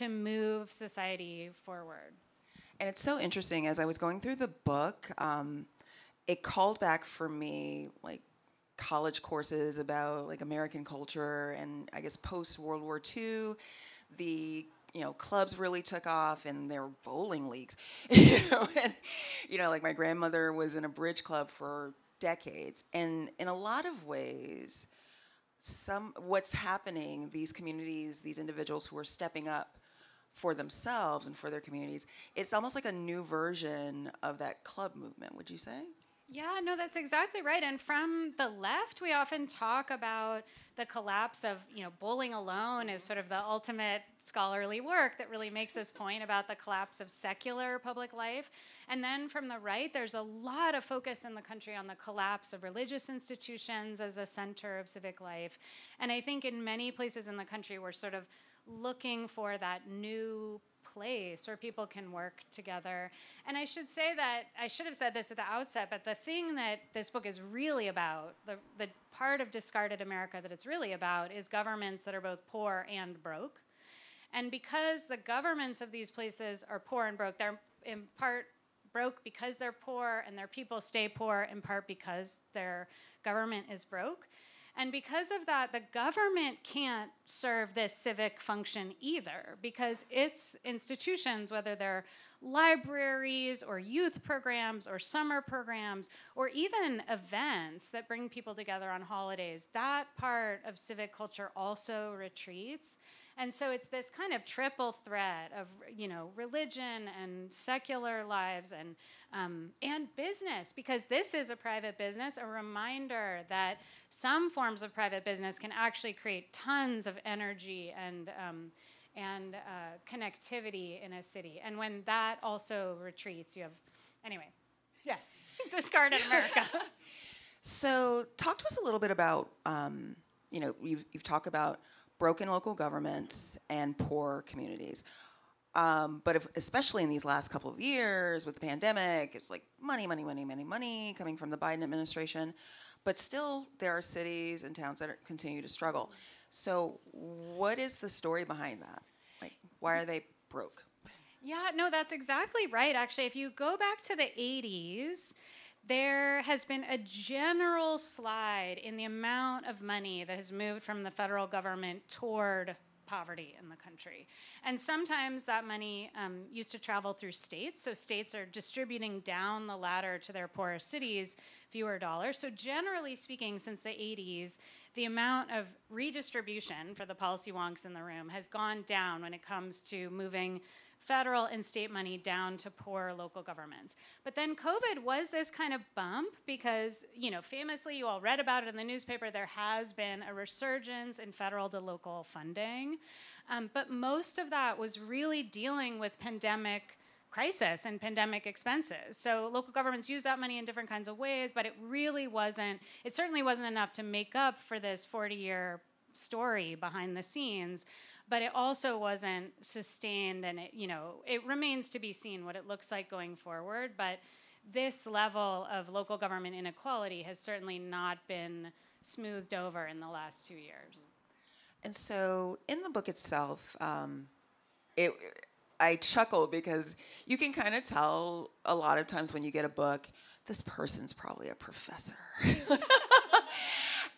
to move society forward. And it's so interesting, as I was going through the book, it called back for me like college courses about like American culture, and I guess post World War II, the clubs really took off, and there were bowling leagues, and like my grandmother was in a bridge club for decades, and in a lot of ways, what's happening, these communities, these individuals who are stepping up for themselves and for their communities, it's almost like a new version of that club movement, would you say? Yeah, no, that's exactly right. And from the left, we often talk about the collapse of, bowling alone is sort of the ultimate scholarly work that really makes this point about the collapse of secular public life. And then from the right, there's a lot of focus in the country on the collapse of religious institutions as a center of civic life. And I think in many places in the country, we're sort of looking for that new place where people can work together. And I should say that, I should have said this at the outset, but the thing that this book is really about, the part of Discarded America that it's really about, is governments that are both poor and broke. And because the governments of these places are poor and broke, they're in part broke because they're poor, and their people stay poor in part because their government is broke. And because of that, the government can't serve this civic function either, because its institutions, whether they're libraries or youth programs or summer programs or even events that bring people together on holidays, that part of civic culture also retreats. And so it's this kind of triple threat of, religion and secular lives and business, because this is a private business, a reminder that some forms of private business can actually create tons of energy and connectivity in a city. And when that also retreats, you have, anyway, yes, Discarded America. So talk to us a little bit about, you've talked about broken local governments and poor communities. But especially in these last couple of years with the pandemic, it's like money coming from the Biden administration. But still, there are cities and towns that continue to struggle. So what is the story behind that? Like, why are they broke? Yeah, no, that's exactly right. Actually, if you go back to the 80s, there has been a general slide in the amount of money that has moved from the federal government toward poverty in the country. And sometimes that money used to travel through states, so states are distributing down the ladder to their poorest cities fewer dollars. So generally speaking, since the 80s, the amount of redistribution for the policy wonks in the room has gone down when it comes to moving federal and state money down to poor local governments. But then COVID was this kind of bump because, famously, you all read about it in the newspaper, there has been a resurgence in federal to local funding. But most of that was really dealing with pandemic crisis and pandemic expenses. So local governments use that money in different kinds of ways, but it certainly wasn't enough to make up for this 40-year story behind the scenes. But it also wasn't sustained, and it remains to be seen what it looks like going forward. But this level of local government inequality has certainly not been smoothed over in the last 2 years. And so in the book itself, I chuckle because you can kind of tell a lot of times when you get a book, this person's probably a professor.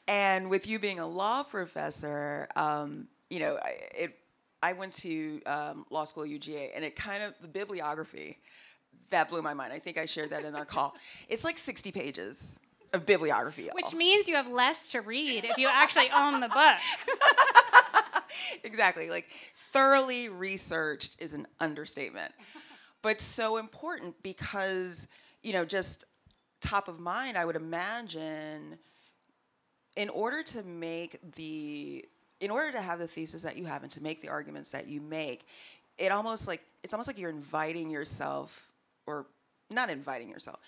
And with you being a law professor, I went to law school at UGA, and the bibliography, that blew my mind. I think I shared that in our call. It's like 60 pages of bibliography. Which means you have less to read if you actually own the book. Exactly. Like, thoroughly researched is an understatement. But so important because, just top of mind, I would imagine, in order to have the thesis that you have and to make the arguments that you make, it's almost like you're inviting yourself, or not inviting yourself.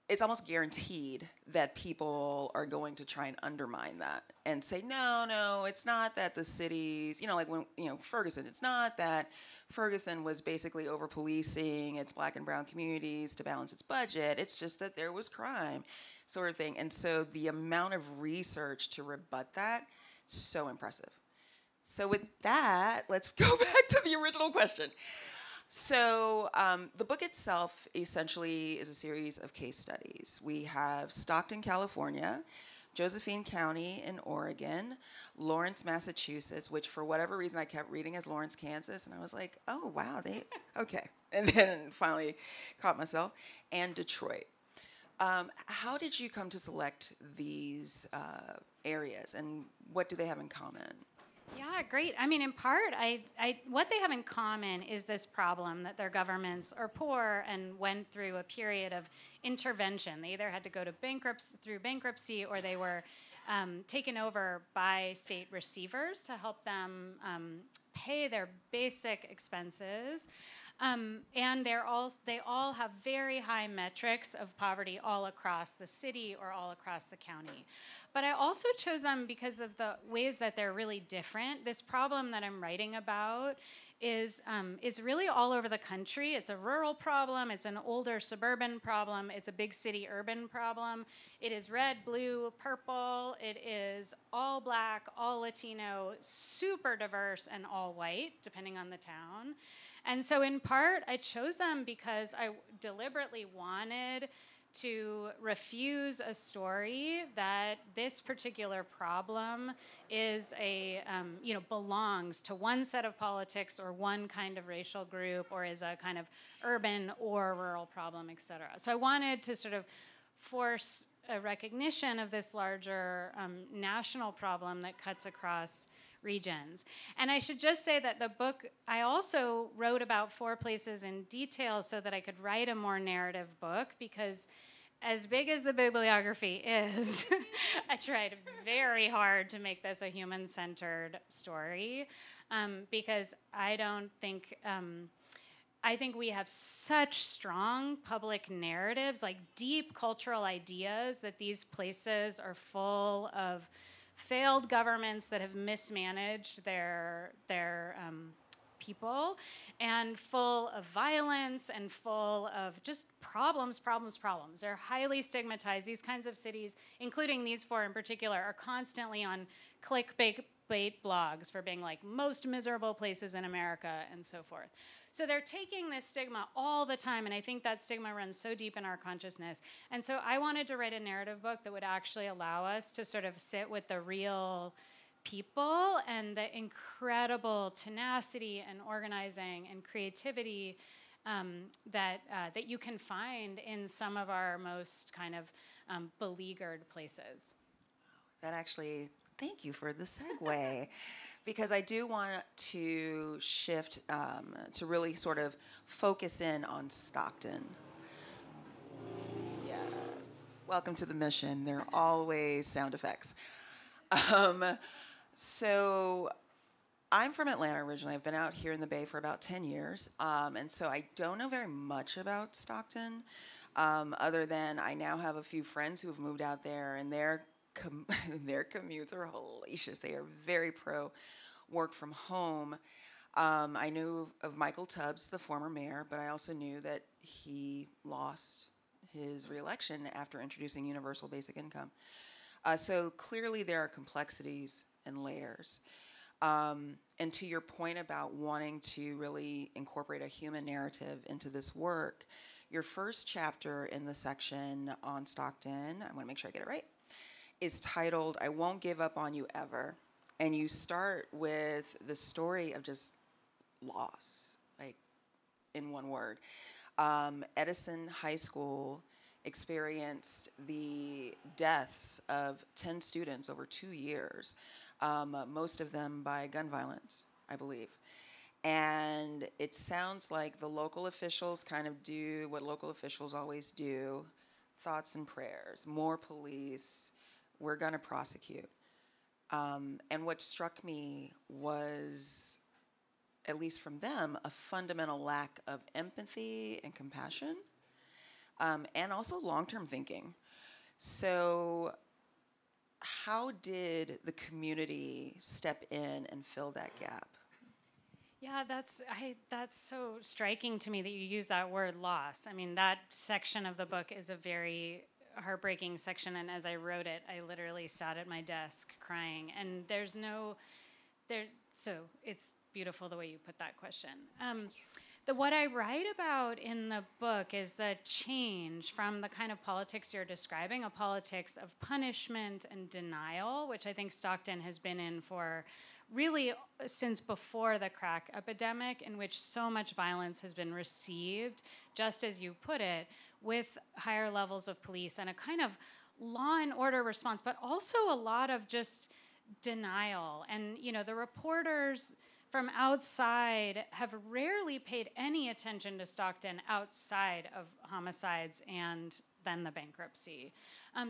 It's almost guaranteed that people are going to try and undermine that and say, no, it's not that the cities, like when, Ferguson, it's not that Ferguson was basically over-policing its black and brown communities to balance its budget. It's just that there was crime, sort of thing. And so the amount of research to rebut that, so impressive. So with that, let's go back to the original question. So the book itself essentially is a series of case studies. We have Stockton, California, Josephine County in Oregon, Lawrence, Massachusetts, which for whatever reason I kept reading as Lawrence, Kansas, and I was like, oh, wow, okay. And then finally caught myself, and Detroit. How did you come to select these areas, and what do they have in common? Yeah, great. I mean, in part, what they have in common is this problem that their governments are poor and went through a period of intervention. They either had to go to bankruptcy, or they were taken over by state receivers to help them pay their basic expenses. And they all have very high metrics of poverty all across the city or all across the county. But I also chose them because of the ways that they're really different. This problem that I'm writing about is really all over the country. It's a rural problem. It's an older suburban problem. It's a big city urban problem. It is red, blue, purple. It is all Black, all Latino, super diverse, and all white, depending on the town. And so in part, I chose them because I deliberately wanted to refuse a story that this particular problem is belongs to one set of politics or one kind of racial group, or is a kind of urban or rural problem, et cetera. So I wanted to sort of force a recognition of this larger national problem that cuts across regions. And I should just say that the book, I also wrote about 4 places in detail so that I could write a more narrative book, because as big as the bibliography is, I tried very hard to make this a human-centered story, because I think we have such strong public narratives, like deep cultural ideas, that these places are full of failed governments that have mismanaged their people, and full of violence and full of just problems. They're highly stigmatized. These kinds of cities, including these 4 in particular, are constantly on clickbait blogs for being like most miserable places in America and so forth. So they're taking this stigma all the time, and I think that stigma runs so deep in our consciousness. And so I wanted to write a narrative book that would actually allow us to sort of sit with the real people and the incredible tenacity and organizing and creativity that you can find in some of our most kind of beleaguered places. That actually, thank you for the segue. Because I do want to shift to really sort of focus in on Stockton. Yes. Welcome to the mission. There are always sound effects. So I'm from Atlanta originally. I've been out here in the Bay for about 10 years. And so I don't know very much about Stockton, other than I now have a few friends who have moved out there, and their commutes are hellacious. They are very pro work from home. I knew of Michael Tubbs, the former mayor, but I also knew that he lost his reelection after introducing universal basic income. So clearly there are complexities and layers. And to your point about wanting to really incorporate a human narrative into this work, your first chapter in the section on Stockton, I want to make sure I get it right, is titled, "I Won't Give Up on You Ever." And you start with the story of just loss, like in one word. Edison High School experienced the deaths of 10 students over 2 years, most of them by gun violence, I believe. And it sounds like the local officials kind of do what local officials always do: thoughts and prayers, more police, we're going to prosecute. And what struck me was, at least from them, a fundamental lack of empathy and compassion, and also long-term thinking. So how did the community step in and fill that gap? Yeah, that's so striking to me that you use that word loss. I mean, that section of the book is a very heartbreaking section, and as I wrote it, I literally sat at my desk crying. And So it's beautiful the way you put that question. What I write about in the book is the change from the kind of politics you're describing, a politics of punishment and denial, which I think Stockton has been in for really since before the crack epidemic, in which so much violence has been received, just as you put it, with higher levels of police and a kind of law and order response, but also a lot of just denial. And, the reporters from outside have rarely paid any attention to Stockton outside of homicides and then the bankruptcy.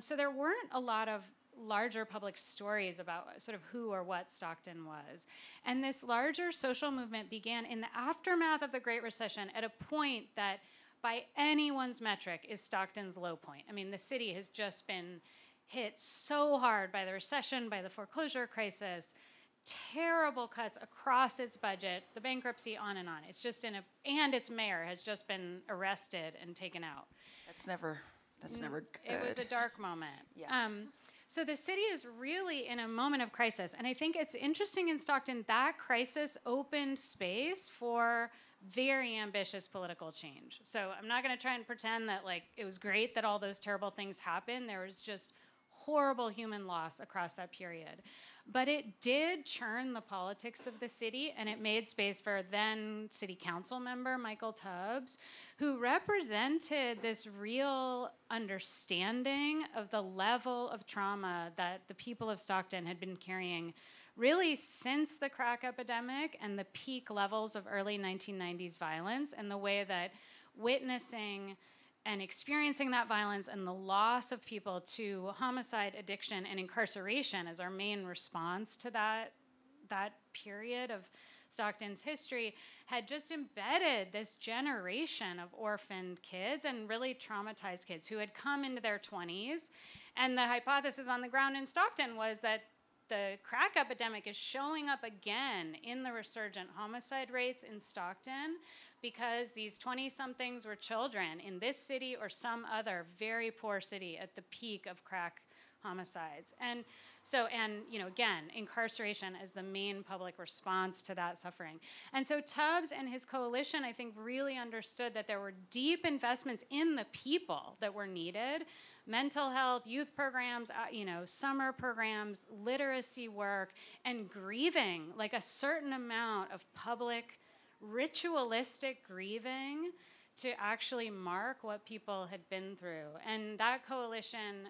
So there weren't a lot of larger public stories about sort of who or what Stockton was. And this larger social movement began in the aftermath of the Great Recession at a point that by anyone's metric is Stockton's low point. I mean, the city has just been hit so hard by the recession, by the foreclosure crisis, terrible cuts across its budget, the bankruptcy, on and on. It's just and its mayor has just been arrested and taken out. That's never good. It was a dark moment. Yeah. So the city is really in a moment of crisis. And I think it's interesting in Stockton, that crisis opened space for very ambitious political change. So I'm not going to try and pretend that it was great that all those terrible things happened. There was just horrible human loss across that period. But it did churn the politics of the city, and it made space for then city council member Michael Tubbs, who represented this real understanding of the level of trauma that the people of Stockton had been carrying really since the crack epidemic and the peak levels of early 1990s violence, and the way that witnessing and experiencing that violence and the loss of people to homicide, addiction, and incarceration as our main response to that period of Stockton's history had just embedded this generation of orphaned kids and really traumatized kids who had come into their 20s. And the hypothesis on the ground in Stockton was that the crack epidemic is showing up again in the resurgent homicide rates in Stockton, because these 20-somethings were children in this city or some other very poor city at the peak of crack homicides. And so, again, incarceration as the main public response to that suffering. And so Tubbs and his coalition, I think, really understood that there were deep investments in the people that were needed: mental health, youth programs, summer programs, literacy work, and grieving, like a certain amount of public ritualistic grieving to actually mark what people had been through. And that coalition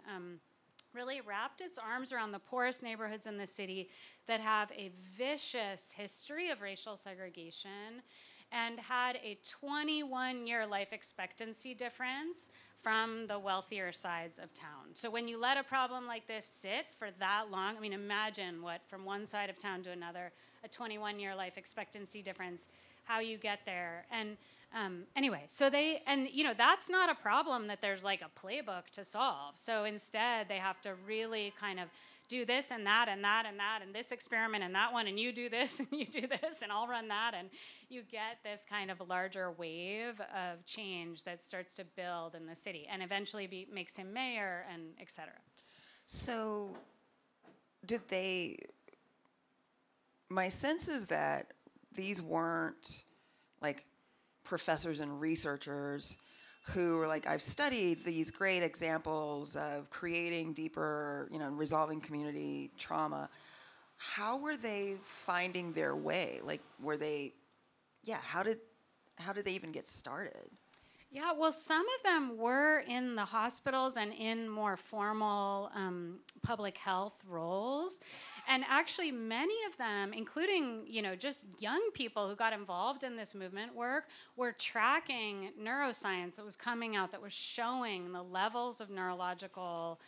really wrapped its arms around the poorest neighborhoods in the city that have a vicious history of racial segregation and had a 21-year life expectancy difference from the wealthier sides of town. So when you let a problem like this sit for that long, I mean, imagine what, from one side of town to another, a 21-year life expectancy difference, how you get there. And anyway, so that's not a problem that there's a playbook to solve. So instead, they have to really kind of do this and that and that and that and this experiment and that one, and you do this and you do this and I'll run that, and you get this kind of larger wave of change that starts to build in the city and eventually makes him mayor, and et cetera. So my sense is that these weren't professors and researchers who were I've studied these great examples of creating deeper, resolving community trauma. How were they finding their way? How did they even get started? Yeah, well, some of them were in the hospitals and in more formal public health roles. And actually, many of them, including, just young people who got involved in this movement work, were tracking neuroscience that was coming out that was showing the levels of neurological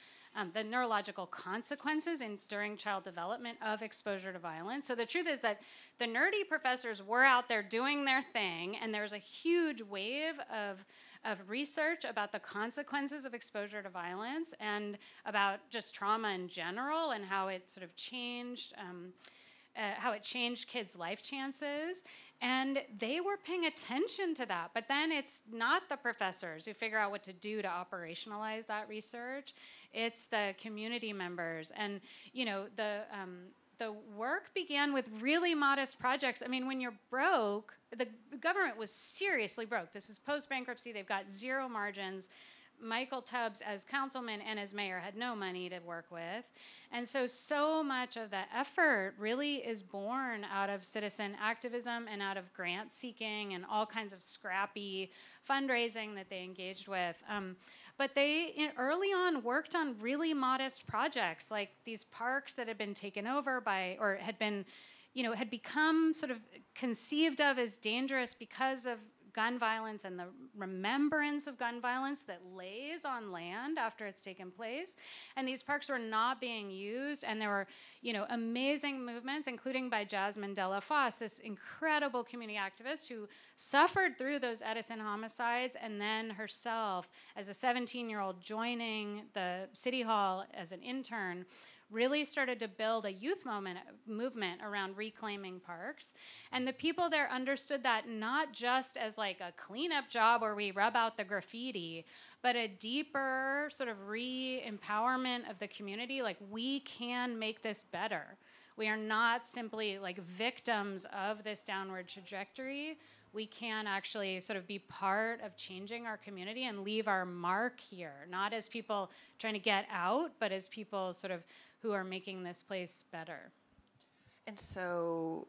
consequences during child development of exposure to violence. So the truth is that the nerdy professors were out there doing their thing, and there was a huge wave of research about the consequences of exposure to violence and about just trauma in general and how it sort of changed kids' life chances. And they were paying attention to that. But then it's not the professors who figure out what to do to operationalize that research. It's the community members. And, the work began with really modest projects. I mean, when you're broke, the government was seriously broke. This is post-bankruptcy. They've got zero margins. Michael Tubbs, as councilman and as mayor, had no money to work with. And so much of the effort really is born out of citizen activism and out of grant seeking and all kinds of scrappy fundraising that they engaged with. But they early on worked on really modest projects, like these parks that had been taken over by, or had been, had become sort of conceived of as dangerous because of gun violence and the remembrance of gun violence that lays on land after it's taken place. And these parks were not being used, and there were, amazing movements, including by Jasmine Della Fosse, this incredible community activist who suffered through those Edison homicides, and then herself, as a 17-year-old, joining the city hall as an intern, really started to build a youth movement around reclaiming parks. And the people there understood that not just as like a cleanup job where we rub out the graffiti, but a deeper sort of re-empowerment of the community. Like, we can make this better. We are not simply like victims of this downward trajectory. We can actually sort of be part of changing our community and leave our mark here, not as people trying to get out, but as people sort of who are making this place better. And so,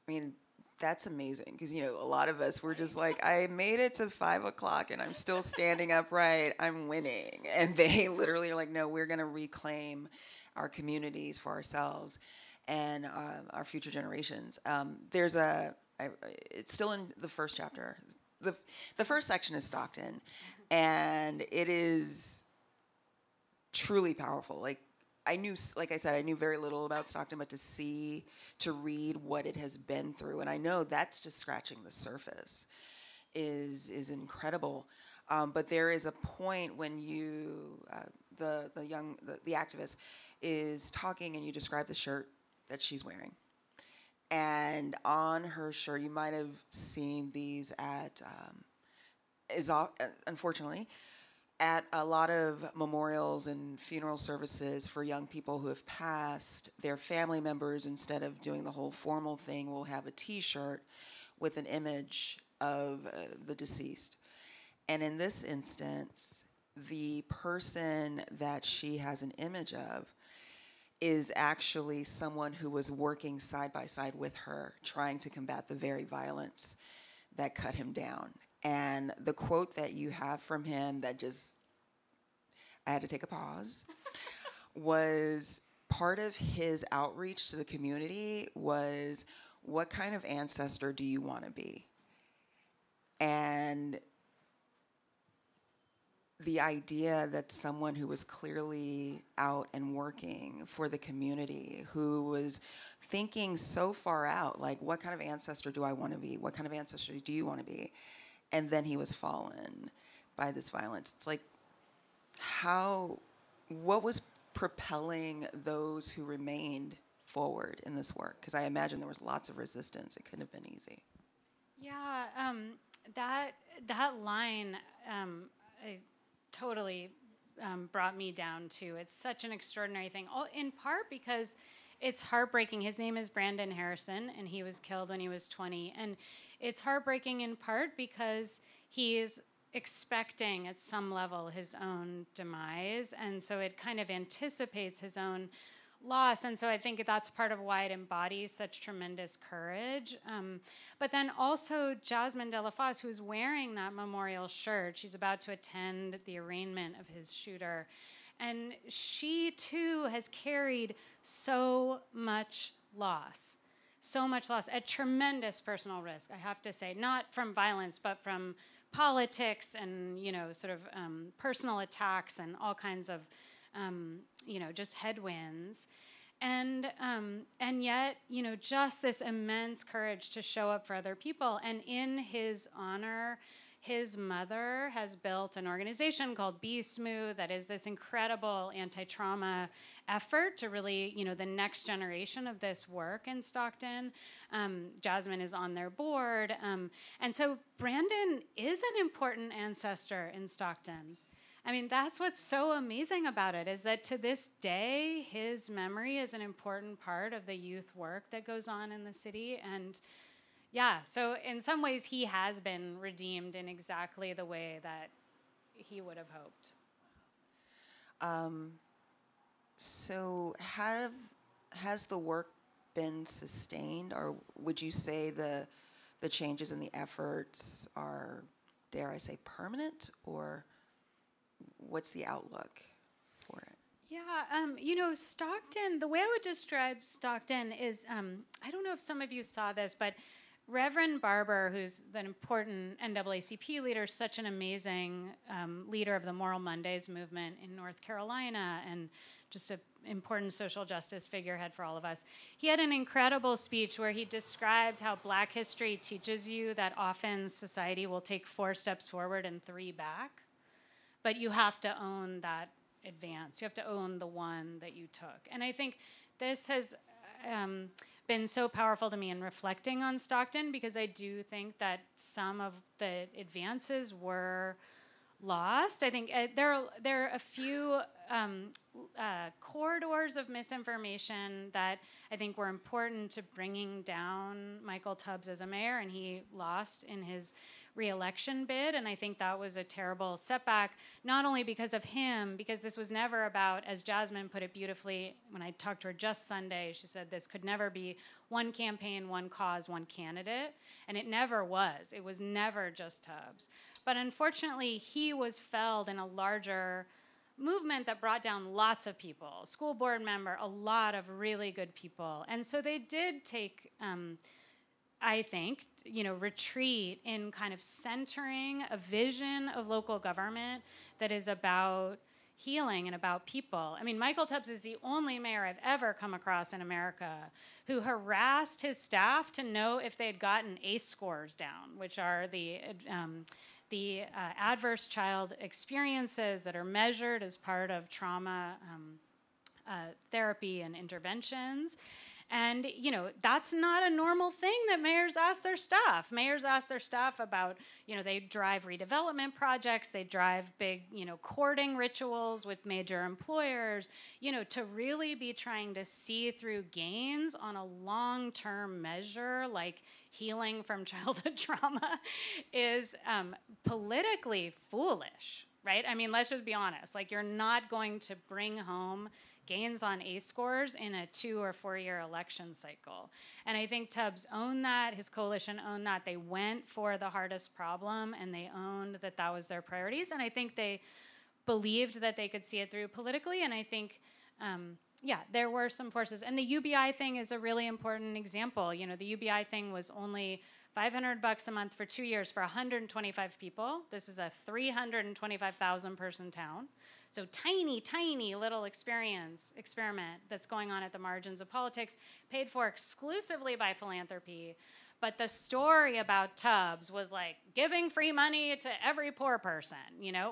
I mean, that's amazing, because, a lot of us, we're just like, I made it to 5 o'clock and I'm still standing upright, I'm winning. And they literally are like, no, we're going to reclaim our communities for ourselves and our future generations. It's still in the first chapter. The first section is Stockton, and it is truly powerful. Like I knew very little about Stockton, but to read what it has been through, and I know that's just scratching the surface, is incredible. But there is a point when the activist is talking, and you describe the shirt that she's wearing. And on her shirt, you might have seen these unfortunately, at a lot of memorials and funeral services for young people who have passed. Their family members, instead of doing the whole formal thing, will have a T-shirt with an image of the deceased. And in this instance, the person that she has an image of is actually someone who was working side by side with her, trying to combat the very violence that cut him down. And the quote that you have from him that I had to take a pause, was part of his outreach to the community was, what kind of ancestor do you want to be? And the idea that someone who was clearly out and working for the community, who was thinking so far out, like, what kind of ancestor do I want to be? What kind of ancestor do you want to be? And then he was fallen by this violence. It's like, what was propelling those who remained forward in this work? Because I imagine there was lots of resistance. It couldn't have been easy. Yeah, that line, totally brought me down too. It's such an extraordinary thing, in part because it's heartbreaking. His name is Brandon Harrison, and he was killed when he was 20. And it's heartbreaking in part because he is expecting at some level his own demise, and so it kind of anticipates his own loss. And so I think that's part of why it embodies such tremendous courage. But then also Jasmine Della Fosse, who's wearing that memorial shirt, she's about to attend the arraignment of his shooter. And she too has carried so much loss at tremendous personal risk, I have to say, not from violence, but from politics and, personal attacks and all kinds of, just headwinds. And yet, just this immense courage to show up for other people. And in his honor, his mother has built an organization called Be Smooth that is this incredible anti-trauma effort to really, the next generation of this work in Stockton. Jasmine is on their board. And so Brandon is an important ancestor in Stockton. I mean, that's what's so amazing about it, is that to this day, his memory is an important part of the youth work that goes on in the city. And yeah, so in some ways, he has been redeemed in exactly the way that he would have hoped. So has the work been sustained, or would you say the changes in the efforts are, dare I say, permanent, or what's the outlook for it? Yeah, Stockton, the way I would describe Stockton is, I don't know if some of you saw this, but Reverend Barber, who's an important NAACP leader, such an amazing leader of the Moral Mondays movement in North Carolina, and just an important social justice figurehead for all of us. He had an incredible speech where he described how Black history teaches you that often society will take 4 steps forward and 3 back, but you have to own that advance. You have to own the one that you took. And I think this has been so powerful to me in reflecting on Stockton, because I do think that some of the advances were lost. I think there are a few corridors of misinformation that I think were important to bringing down Michael Tubbs as a mayor, and he lost in his re-election bid, and I think that was a terrible setback, not only because of him, because this was never about, as Jasmine put it beautifully when I talked to her just Sunday, she said this could never be one campaign, one cause, one candidate, and it never was. It was never just Tubbs. But unfortunately, he was felled in a larger movement that brought down lots of people, school board member, a lot of really good people. And so they did take, I think, retreat in kind of centering a vision of local government that is about healing and about people. I mean, Michael Tubbs is the only mayor I've ever come across in America who harassed his staff to know if they had gotten ACE scores down, which are the adverse child experiences that are measured as part of trauma therapy and interventions. And, that's not a normal thing that mayors ask their staff. Mayors ask their staff about, they drive redevelopment projects, they drive big, courting rituals with major employers, to really be trying to see through gains on a long-term measure like healing from childhood trauma is politically foolish, right? I mean, let's just be honest. Like, you're not going to bring home gains on ACE scores in a 2 or 4 year election cycle. And I think Tubbs owned that, his coalition owned that. They went for the hardest problem, and they owned that that was their priorities. And I think they believed that they could see it through politically. And I think, there were some forces. And the UBI thing is a really important example. The UBI thing was only $500 a month for 2 years for 125 people. This is a 325,000 person town. So tiny, tiny little experiment that's going on at the margins of politics, paid for exclusively by philanthropy. But the story about Tubbs was like giving free money to every poor person,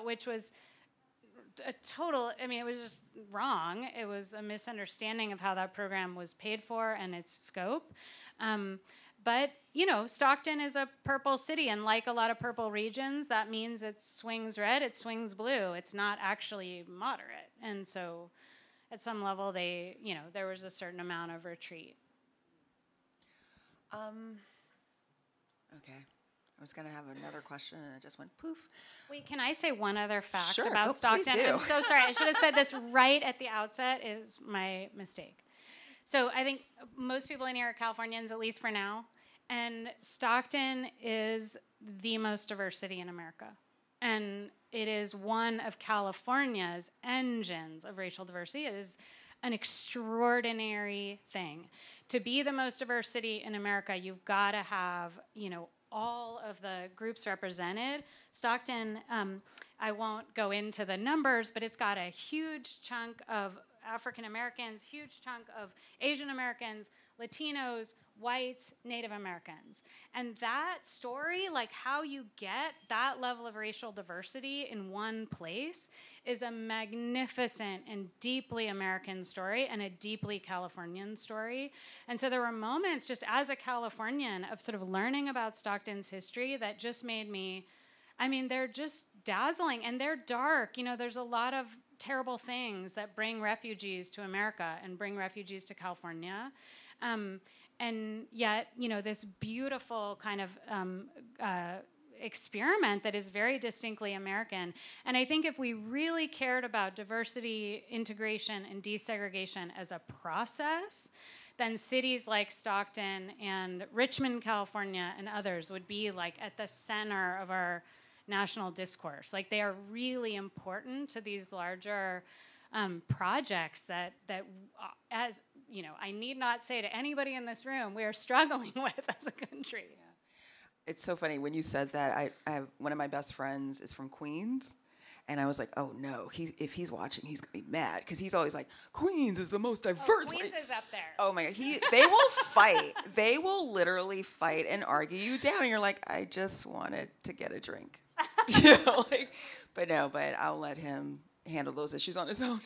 which was a total, it was just wrong. It was a misunderstanding of how that program was paid for and its scope. But, Stockton is a purple city, and like a lot of purple regions, that means it swings red, it swings blue. It's not actually moderate. And so at some level, there was a certain amount of retreat. Okay. I was going to have another question, and it just went poof. Wait, can I say one other fact Sure, about Stockton? Please do. I'm so sorry. I should have said this right at the outset. It was my mistake. So I think most people in here are Californians, at least for now. And Stockton is the most diverse city in America. And it is one of California's engines of racial diversity. It is an extraordinary thing. To be the most diverse city in America, you've got to have, all of the groups represented. Stockton, I won't go into the numbers, but it's got a huge chunk of African Americans, huge chunk of Asian Americans, Latinos, whites, Native Americans. And that story, like how you get that level of racial diversity in one place, is a magnificent and deeply American story and a deeply Californian story. And so there were moments just as a Californian of sort of learning about Stockton's history that just made me I mean, they're just dazzling and they're dark. You know, there's a lot of terrible things that bring refugees to America and bring refugees to California. And yet, you know, this beautiful kind of experiment that is very distinctly American. And I think if we really cared about diversity, integration, and desegregation as a process, then cities like Stockton and Richmond, California, and others would be like at the center of our national discourse. Like they are really important to these larger projects that as you know, I need not say to anybody in this room, we are struggling with as a country. Yeah. It's so funny when you said that. I have one of my best friends is from Queens, and I was like, oh no, if he's watching, he's gonna be mad because he's always like, Queens is the most diverse. Queens is up there. Oh my God, they will fight. They will literally fight and argue you down, and you're like, I just wanted to get a drink, you know, like, but I'll let him handle those issues on his own.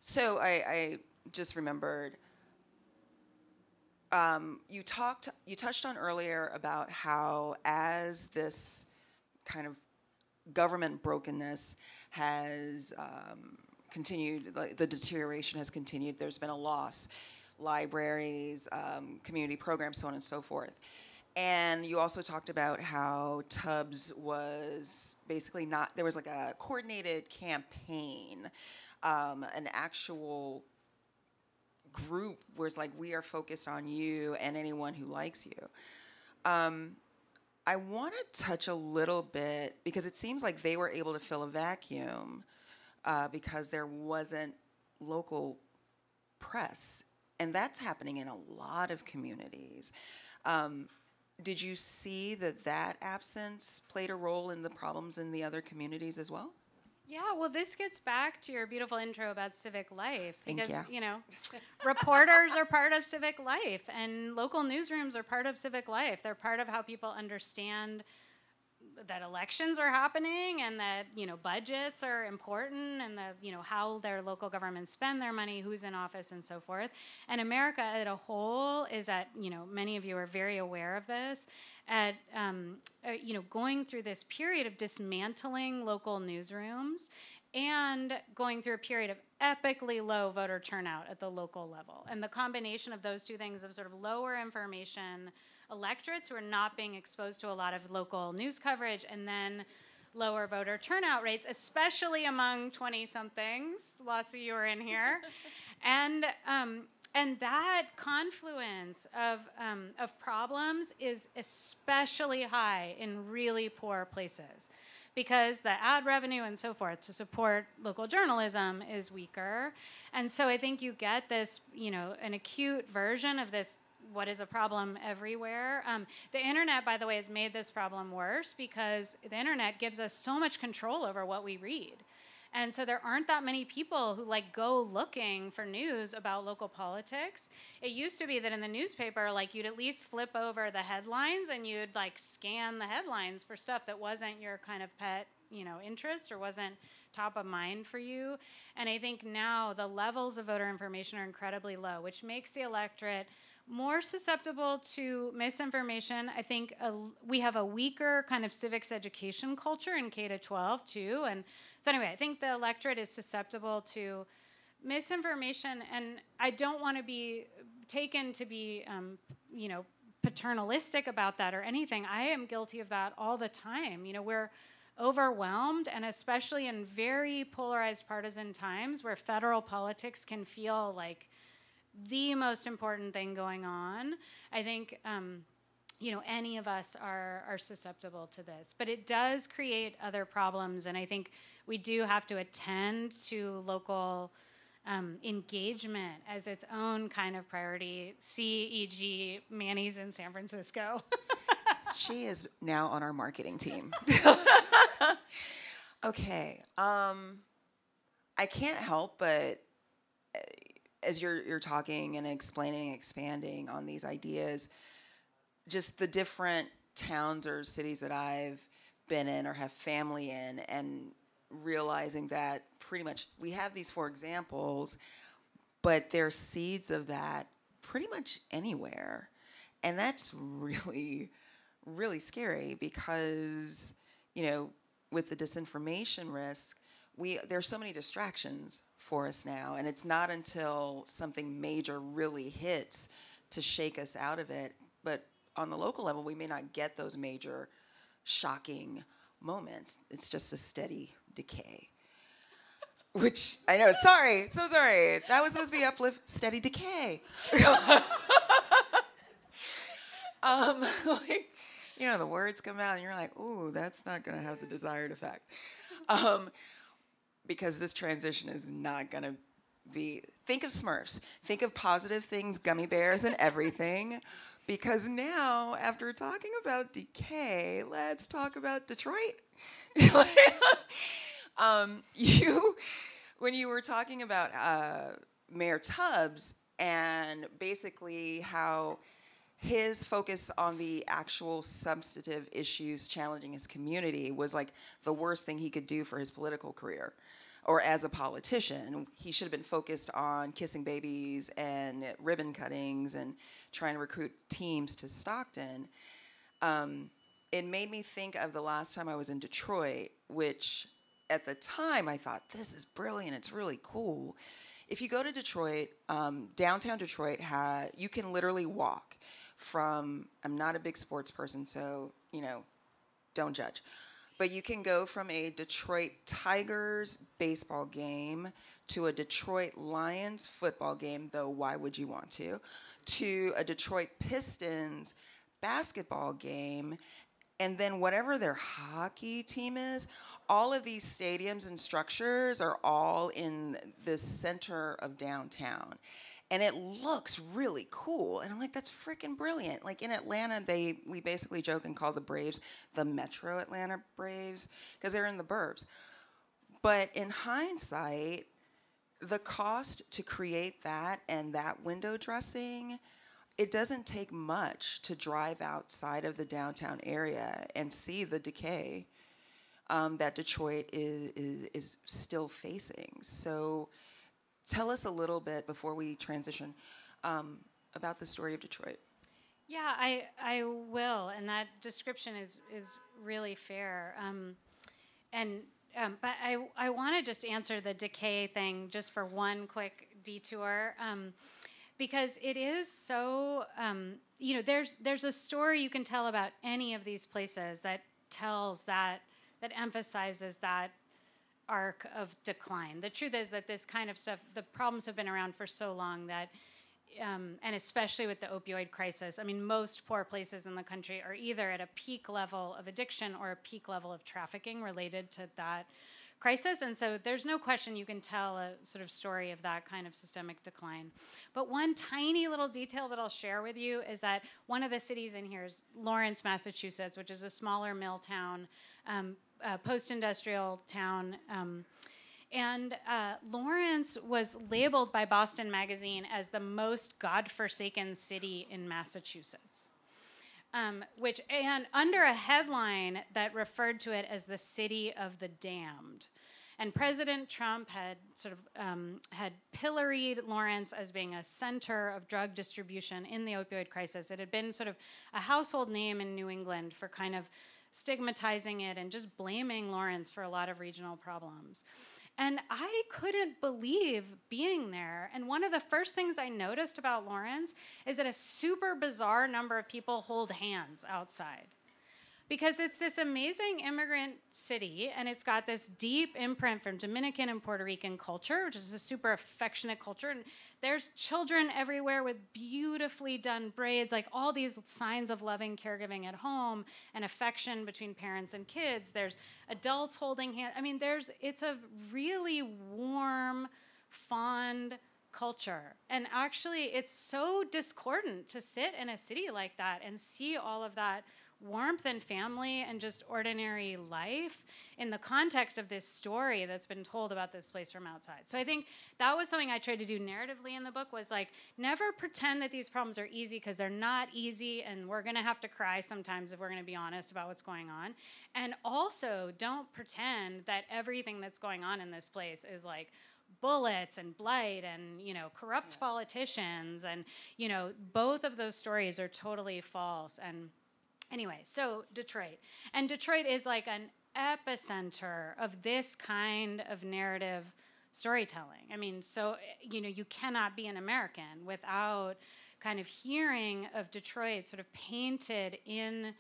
So I just remembered. You touched on earlier about how as this kind of government brokenness has continued, like the deterioration has continued, there's been a loss, libraries, community programs, so on and so forth. And you also talked about how Tubbs was basically not, there was like a coordinated campaign, an actual group where it's like, we are focused on you and anyone who likes you. I want to touch a little bit, because it seems like they were able to fill a vacuum because there wasn't local press. And that's happening in a lot of communities. Did you see that absence played a role in the problems in the other communities as well? Yeah, well, this gets back to your beautiful intro about civic life, because, Thank you. you know, reporters are part of civic life, and local newsrooms are part of civic life. They're part of how people understand that elections are happening, and that, you know, budgets are important, and that, you know, how their local governments spend their money, who's in office, and so forth. And America as a whole is at, you know, many of you are very aware of this, at you know, going through this period of dismantling local newsrooms and going through a period of epically low voter turnout at the local level. And the combination of those two things, of sort of lower information electorates who are not being exposed to a lot of local news coverage, and then lower voter turnout rates, especially among 20-somethings. Lots of you are in here. And that confluence of problems is especially high in really poor places, because the ad revenue and so forth to support local journalism is weaker. And so I think you get this, you know, an acute version of this, what is a problem everywhere. The internet, by the way, has made this problem worse, because the internet gives us so much control over what we read. And so there aren't that many people who like go looking for news about local politics. It used to be that in the newspaper, like you'd at least flip over the headlines and you'd like scan the headlines for stuff that wasn't your kind of pet, you know, interest or wasn't top of mind for you. And I think now the levels of voter information are incredibly low, which makes the electorate more susceptible to misinformation. I think we have a weaker kind of civics education culture in K-12 too. And so anyway, I think the electorate is susceptible to misinformation, and I don't want to be taken to be, you know, paternalistic about that or anything. I am guilty of that all the time. You know, we're overwhelmed, and especially in very polarized partisan times where federal politics can feel like the most important thing going on. I think, you know, any of us are susceptible to this. But it does create other problems, and I think we do have to attend to local engagement as its own kind of priority. C.E.G. Manny's in San Francisco. She is now on our marketing team. Okay. I can't help but, as you're talking and explaining, expanding on these ideas, just the different towns or cities that I've been in or have family in, and realizing that pretty much we have these 4 examples, but there's seeds of that pretty much anywhere. And that's really really scary because, with the disinformation risk, there's so many distractions for us now, and it's not until something major really hits to shake us out of it. But on the local level, we may not get those major, shocking moments. It's just a steady decay. Which I know, so sorry. That was supposed to be uplift, steady decay. Like, the words come out and you're like, ooh, that's not going to have the desired effect. Because this transition is not going to be, think of Smurfs. Think of positive things, gummy bears and everything. Because now, after talking about decay, let's talk about Detroit. When you were talking about Mayor Tubbs and basically how his focus on the actual substantive issues challenging his community was like the worst thing he could do for his political career or as a politician. He should have been focused on kissing babies and ribbon cuttings and trying to recruit teams to Stockton. It made me think of the last time I was in Detroit, which at the time I thought, this is brilliant, it's really cool. If you go to Detroit, downtown Detroit, you can literally walk from, I'm not a big sports person, so, don't judge. But you can go from a Detroit Tigers baseball game to a Detroit Lions football game, though why would you want to a Detroit Pistons basketball game, and then whatever their hockey team is, all of these stadiums and structures are all in the center of downtown. And it looks really cool. And I'm like, that's freaking brilliant. Like in Atlanta, we basically joke and call the Braves the Metro Atlanta Braves because they're in the burbs. But in hindsight, the cost to create that and that window dressing, it doesn't take much to drive outside of the downtown area and see the decay that Detroit is still facing. So tell us a little bit before we transition about the story of Detroit. Yeah, I will, and that description is really fair. But I want to just answer the decay thing just for one quick detour, because it is so. There's a story you can tell about any of these places that emphasizes that arc of decline. The truth is that this kind of stuff, the problems have been around for so long that, and especially with the opioid crisis, I mean, most poor places in the country are either at a peak level of addiction or a peak level of trafficking related to that crisis. And so there's no question you can tell a sort of story of that kind of systemic decline. But one tiny little detail that I'll share with you is that one of the cities in here is Lawrence, Massachusetts, which is a smaller mill town, post-industrial town. And Lawrence was labeled by Boston Magazine as the most godforsaken city in Massachusetts, and under a headline that referred to it as the city of the damned. And President Trump had sort of had pilloried Lawrence as being a center of drug distribution in the opioid crisis. It had been sort of a household name in New England for kind of stigmatizing it and just blaming Lawrence for a lot of regional problems. And I couldn't believe being there. And one of the first things I noticed about Lawrence is that a super bizarre number of people hold hands outside. Because it's this amazing immigrant city, and it's got this deep imprint from Dominican and Puerto Rican culture, which is a super affectionate culture. And there's children everywhere with beautifully done braids, like all these signs of loving caregiving at home and affection between parents and kids. There's adults holding hands. I mean, it's a really warm, fond culture. And actually, it's so discordant to sit in a city like that and see all of that warmth and family and just ordinary life in the context of this story that's been told about this place from outside. So I think that was something I tried to do narratively in the book, was like, never pretend that these problems are easy, because they're not easy, and we're going to have to cry sometimes if we're going to be honest about what's going on. And also, don't pretend that everything that's going on in this place is like bullets and blight and, corrupt politicians. And, both of those stories are totally false. And Anyway, so Detroit. And Detroit is like an epicenter of this kind of narrative storytelling. I mean, so, you cannot be an American without kind of hearing of Detroit sort of painted in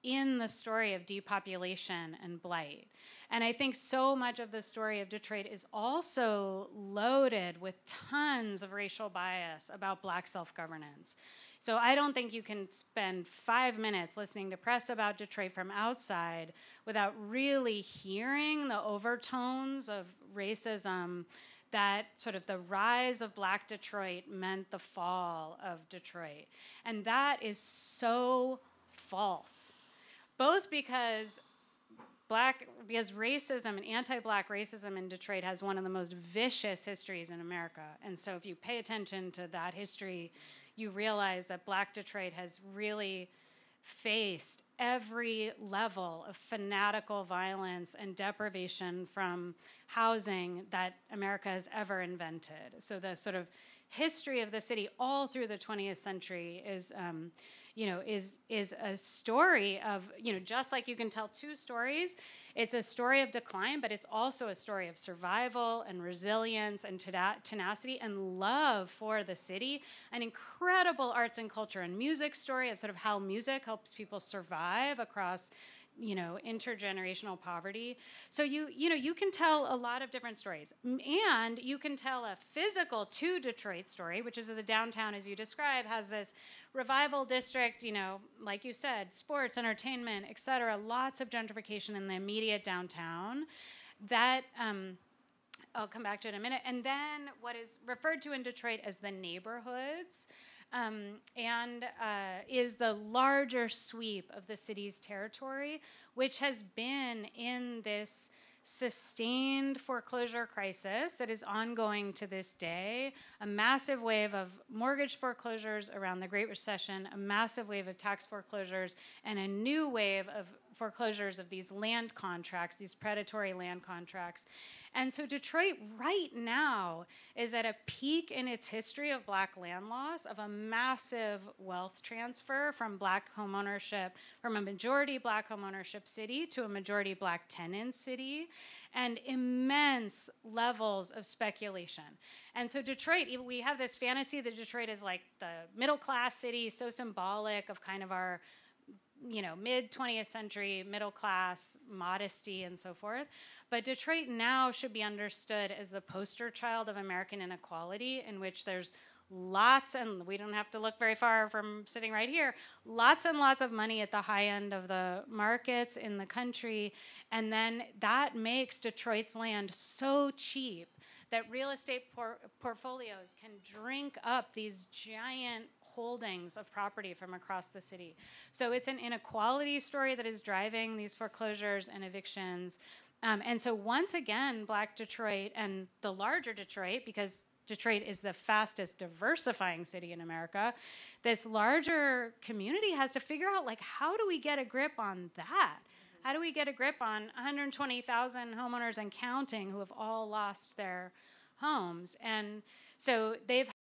the story of depopulation and blight. And I think so much of the story of Detroit is also loaded with tons of racial bias about Black self-governance. So I don't think you can spend 5 minutes listening to press about Detroit from outside without really hearing the overtones of racism that sort of the rise of Black Detroit meant the fall of Detroit. And that is so false, both because racism and anti-Black racism in Detroit has one of the most vicious histories in America. And so if you pay attention to that history, you realize that Black Detroit has really faced every level of fanatical violence and deprivation from housing that America has ever invented. So the sort of history of the city all through the 20th century is a story of, just like you can tell two stories, it's a story of decline, but it's also a story of survival and resilience and tenacity and love for the city, an incredible arts and culture and music story of sort of how music helps people survive across intergenerational poverty. So you can tell a lot of different stories, and you can tell a physical to Detroit story, which is that the downtown, as you describe, has this revival district, like you said, sports, entertainment, et cetera, lots of gentrification in the immediate downtown. That I'll come back to in a minute. And then what is referred to in Detroit as the neighborhoods, is the larger sweep of the city's territory, which has been in this sustained foreclosure crisis that is ongoing to this day, a massive wave of mortgage foreclosures around the Great Recession, a massive wave of tax foreclosures, and a new wave of foreclosures of these land contracts, these predatory land contracts. And so Detroit right now is at a peak in its history of Black land loss, of a massive wealth transfer from Black homeownership, from a majority Black homeownership city to a majority Black tenant city, and immense levels of speculation. And so Detroit, we have this fantasy that Detroit is like the middle-class city, so symbolic of kind of our mid-20th century middle class modesty and so forth. But Detroit now should be understood as the poster child of American inequality, in which there's lots, and we don't have to look very far from sitting right here, lots and lots of money at the high end of the markets in the country. And then that makes Detroit's land so cheap that real estate portfolios can drink up these giant holdings of property from across the city. So it's an inequality story that is driving these foreclosures and evictions. And so once again, Black Detroit and the larger Detroit, because Detroit is the fastest diversifying city in America, this larger community has to figure out, how do we get a grip on that? How do we get a grip on 120,000 homeowners and counting who have all lost their homes? And so they've